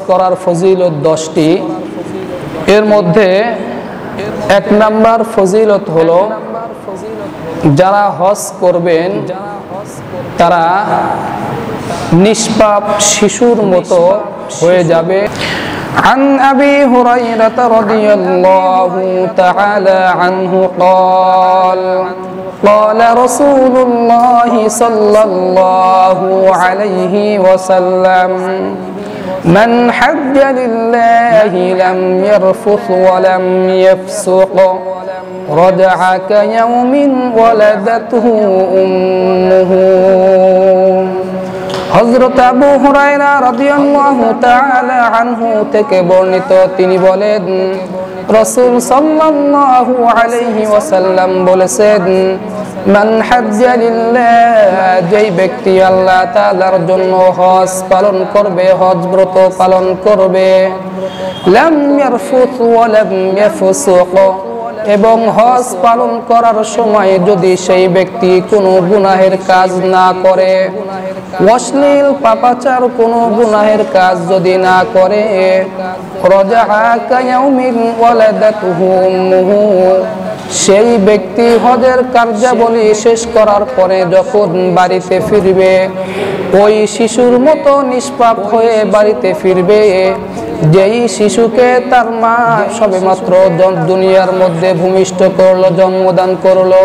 করার ফজিলত 10টি। এর মধ্যে 1 নাম্বার ফজিলত হলো যারা হজ করবেন তারা নিষ্পাপ শিশুর মতো হয়ে যাবে। عن أبي هريرة رضي الله تعالى عنه قال قال رسول الله صلى الله عليه وسلم من حج لله لم يرفث ولم يفسق رجع كيوم ولدته أمه। হযরত আবু হুরায়রা রাদিয়াল্লাহু তাআলা আনহু থেকে বর্ণিত, তিনি বলেন রাসূল সাল্লাল্লাহু আলাইহি ওয়াসাল্লাম বলেছেন, মান হাজ্জা লিল্লাহ, যেই ব্যক্তি আল্লাহ তাআলার জন্য হজ পালন করবে, হজ ব্রত পালন করবে, লাম ইয়ারফুত ওয়া লাম ইয়াফসুক, এবং হজ পালন করার সময় যদি সেই ব্যক্তি কোনো গুনাহের কাজ না করে, অশ্লীল পাপাচার কোনো গুনাহের কাজ যদি না করে, রাজাআ কায়াউমিন ওয়ালাদাতুহু উম্মুহু, সেই ব্যক্তি হজের কার্যাবলী শেষ করার পরে যখন বাড়িতে ফিরবে, ওই শিশুর মতো নিষ্পাপ হয়ে বাড়িতে ফিরবে যেই শিশুকে তার মা সবেমাত্র দুনিয়ার মধ্যে ভূমিষ্ঠ করলো, জন্মদান করলো।